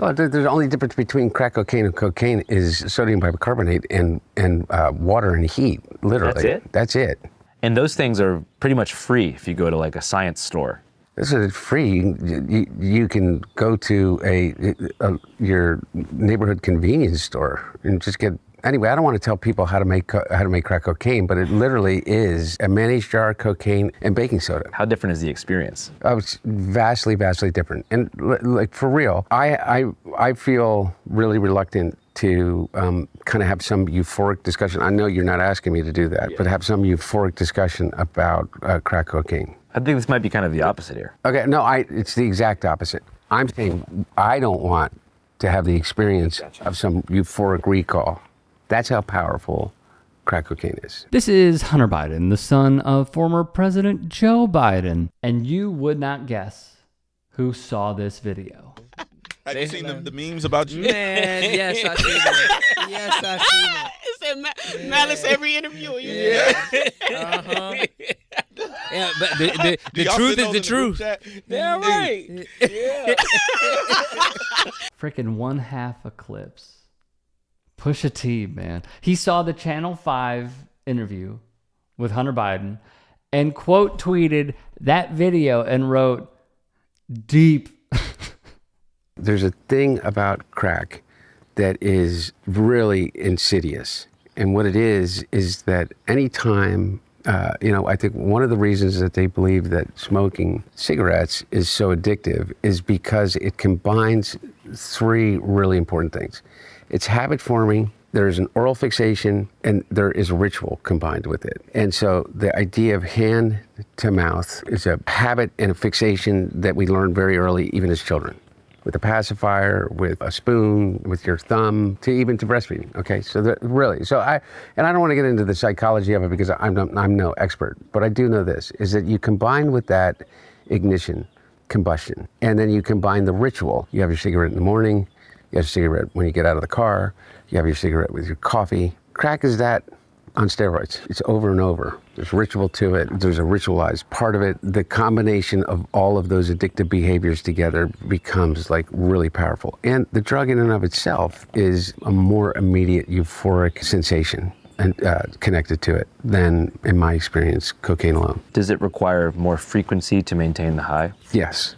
Oh, the only difference between crack cocaine and cocaine is sodium bicarbonate and water and heat, literally. That's it? That's it. And those things are pretty much free if you go to like a science store. This is free. You can go to your neighborhood convenience store and just get. Anyway, I don't want to tell people how to make crack cocaine, but it literally is a mayonnaise jar, cocaine, and baking soda. How different is the experience? It's vastly, vastly different. And like for real, I feel really reluctant to kind of have some euphoric discussion. I know you're not asking me to do that, but have some euphoric discussion about crack cocaine. I think this might be kind of the opposite here. Okay, no, it's the exact opposite. I'm saying I don't want to have the experience of some euphoric recall. That's how powerful crack cocaine is. This is Hunter Biden, the son of former President Joe Biden. And you would not guess who saw this video. Have you seen the memes about you? Man, yes, I seen it. Yes, I seen it. It's Malice every interview. Yeah. Uh-huh. Yeah, but the truth is the truth. Yeah, right. Yeah. Freaking one half of Clipse. Pusha T, man. He saw the Channel 5 interview with Hunter Biden and quote tweeted that video and wrote, "Deep." There's a thing about crack that is really insidious. And what it is that anytime, I think one of the reasons that they believe that smoking cigarettes is so addictive is because it combines three really important things. It's habit forming, there's an oral fixation, and there is a ritual combined with it. And so the idea of hand to mouth is a habit and a fixation that we learn very early, even as children. With a pacifier, with a spoon, with your thumb, to breastfeeding. Okay, so I don't want to get into the psychology of it because I'm no expert, but I do know this, is that you combine with that ignition, combustion, and then you combine the ritual. You have your cigarette in the morning, you have your cigarette when you get out of the car, you have your cigarette with your coffee. Crack is that on steroids. It's over and over. There's ritual to it. There's a ritualized part of it. The combination of all of those addictive behaviors together becomes like really powerful. And the drug in and of itself is a more immediate euphoric sensation and connected to it than, in my experience, cocaine alone. Does it require more frequency to maintain the high? Yes.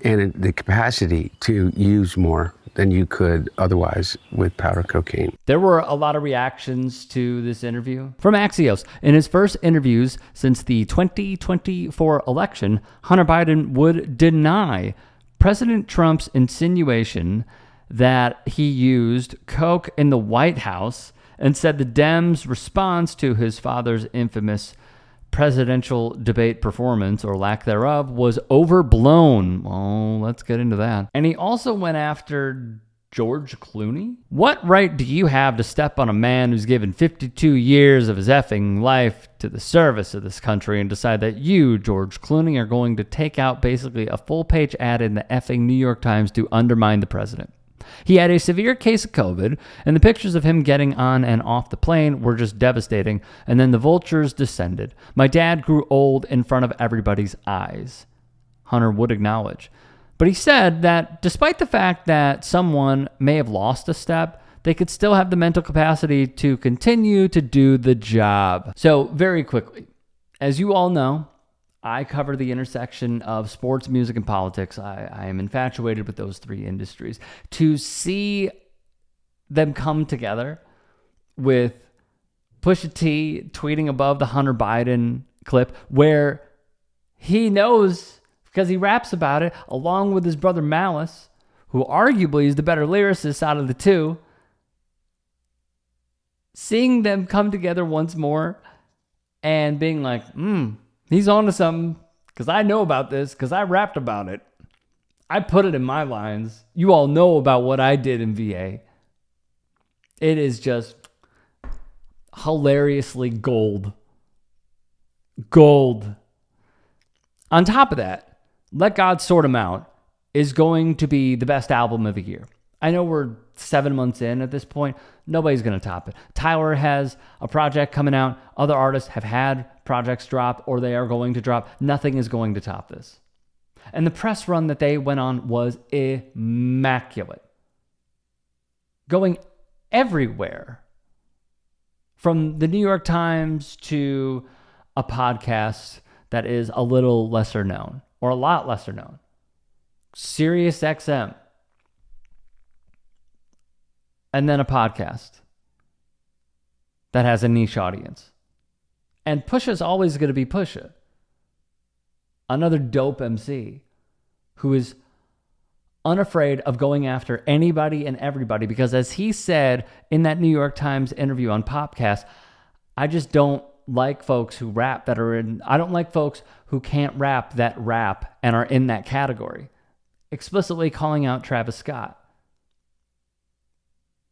And the capacity to use more than you could otherwise with powder cocaine. There were a lot of reactions to this interview. From Axios, in his first interviews since the 2024 election, Hunter Biden would deny President Trump's insinuation that he used coke in the White House and said the Dems' response to his father's infamous presidential debate performance, or lack thereof, was overblown. Oh, let's get into that. And he also went after George Clooney. What right do you have to step on a man who's given 52 years of his effing life to the service of this country and decide that you, George Clooney, are going to take out basically a full-page ad in the effing New York Times to undermine the president? He had a severe case of COVID, and the pictures of him getting on and off the plane were just devastating, and then the vultures descended. My dad grew old in front of everybody's eyes, Hunter would acknowledge. But he said that despite the fact that someone may have lost a step, they could still have the mental capacity to continue to do the job. So very quickly, as you all know, I cover the intersection of sports, music, and politics. I am infatuated with those three industries. To see them come together with Pusha T tweeting above the Hunter Biden clip where he knows, because he raps about it, along with his brother Malice, who arguably is the better lyricist out of the two, seeing them come together once more and being like, he's on to something, because I know about this, because I rapped about it. I put it in my lines. You all know about what I did in VA. It is just hilariously gold. Gold. On top of that, Let God Sort Him Out is going to be the best album of the year. I know we're 7 months in at this point. Nobody's going to top it. Tyler has a project coming out. Other artists have had projects drop, or they are going to drop. Nothing is going to top this. And the press run that they went on was immaculate. Going everywhere. From the New York Times to a podcast that is a little lesser known, or a lot lesser known. Sirius XM. And then a podcast that has a niche audience. And Pusha's always going to be Pusha. Another dope MC who is unafraid of going after anybody and everybody, because as he said in that New York Times interview on Popcast, I just don't like folks who rap that are in, I don't like folks who can't rap that rap and are in that category. Explicitly calling out Travis Scott.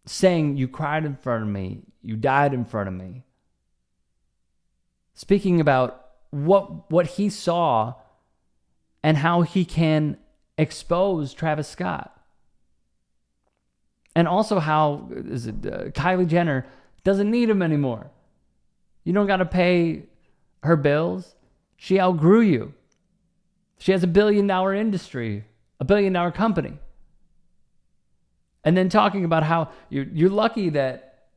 Saying, you cried in front of me, you died in front of me. Speaking about what he saw and how he can expose Travis Scott. And also how Kylie Jenner doesn't need him anymore. You don't got to pay her bills. She outgrew you. She has $1 billion industry, $1 billion company. And then talking about how you're lucky that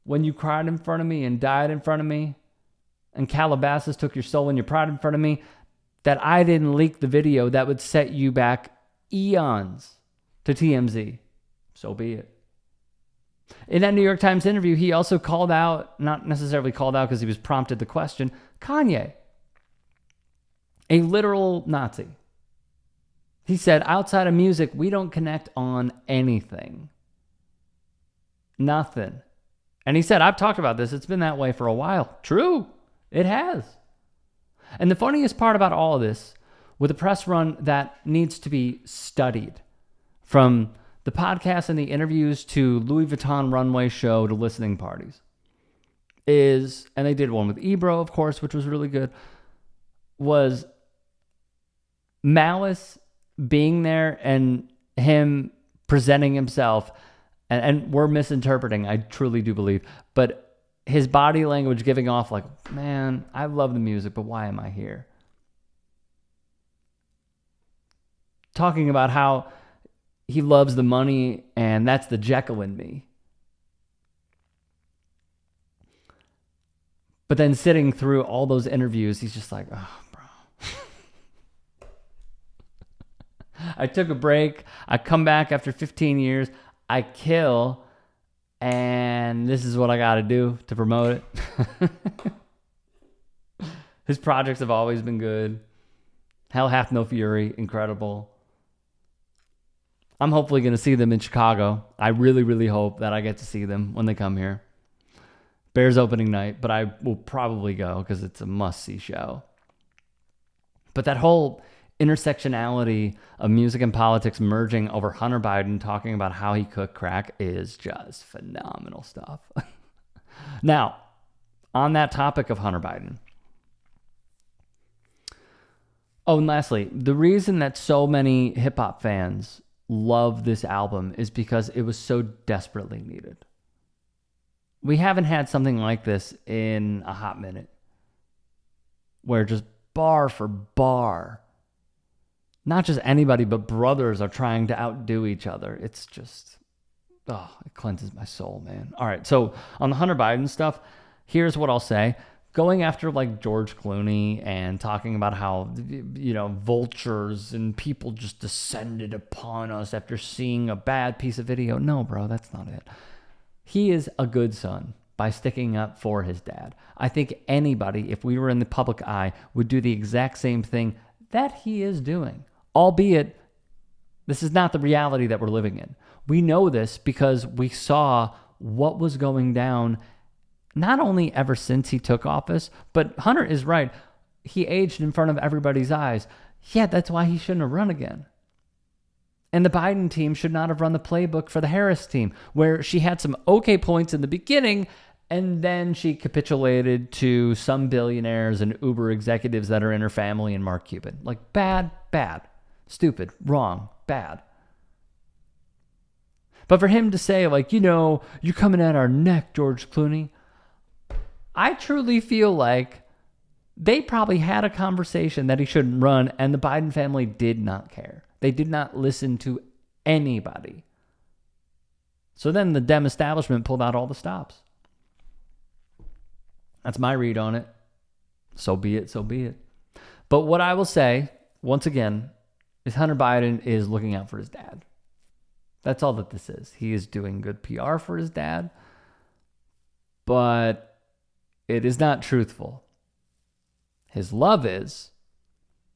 when you cried in front of me and died in front of me, and Calabasas took your soul and your pride in front of me, that I didn't leak the video that would set you back eons to TMZ. So be it. In that New York Times interview, he also called out, not necessarily called out because he was prompted the question, Kanye, a literal Nazi. He said, outside of music, we don't connect on anything. Nothing. And he said, I've talked about this. It's been that way for a while. True. It has. And the funniest part about all of this, with a press run that needs to be studied, from the podcast and the interviews to Louis Vuitton runway show to listening parties, is, and they did one with Ebro, of course, which was really good, was Malice being there and him presenting himself, and we're misinterpreting, I truly do believe, but his body language giving off like, man, I love the music, but why am I here? Talking about how he loves the money and that's the Jekyll in me. But then sitting through all those interviews, he's just like, oh, bro. I took a break. I come back after 15 years. I kill. And this is what I got to do to promote it. His projects have always been good. Hell Hath No Fury, incredible. I'm hopefully going to see them in Chicago. I really, really hope that I get to see them when they come here. Bears opening night, but I will probably go because it's a must-see show. But that whole intersectionality of music and politics merging over Hunter Biden talking about how he cooked crack is just phenomenal stuff. Now, on that topic of Hunter Biden. Oh, and lastly, the reason that so many hip-hop fans love this album is because it was so desperately needed. We haven't had something like this in a hot minute, where just bar for bar, not just anybody, but brothers are trying to outdo each other. It's just, it cleanses my soul, man. All right, so on the Hunter Biden stuff, here's what I'll say. Going after like George Clooney and talking about how, vultures and people just descended upon us after seeing a bad piece of video. No, bro, that's not it. He is a good son by sticking up for his dad. I think anybody, if we were in the public eye, would do the exact same thing that he is doing. Albeit, this is not the reality that we're living in. We know this because we saw what was going down not only ever since he took office, but Hunter is right. He aged in front of everybody's eyes. Yeah, that's why he shouldn't have run again. And the Biden team should not have run the playbook for the Harris team, where she had some okay points in the beginning, and then she capitulated to some billionaires and Uber executives that are in her family and Mark Cuban. Like, bad, stupid, wrong, bad. But for him to say, like, you're coming at our neck, George Clooney, I truly feel like They probably had a conversation that he shouldn't run, and the Biden family did not care. They did not listen to anybody. So then the Dem establishment pulled out all the stops. That's my read on it. So be it, so be it. But what I will say, once again, is Hunter Biden is looking out for his dad. That's all that this is. He is doing good PR for his dad, but it is not truthful. His love is,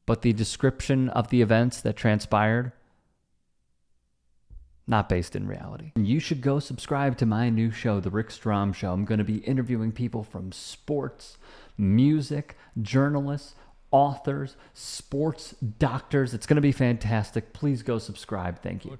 but the description of the events that transpired, not based in reality. You should go subscribe to my new show, The Rick Strom Show. I'm going to be interviewing people from sports, music, journalists, authors, sports doctors. It's going to be fantastic. Please go subscribe. Thank you.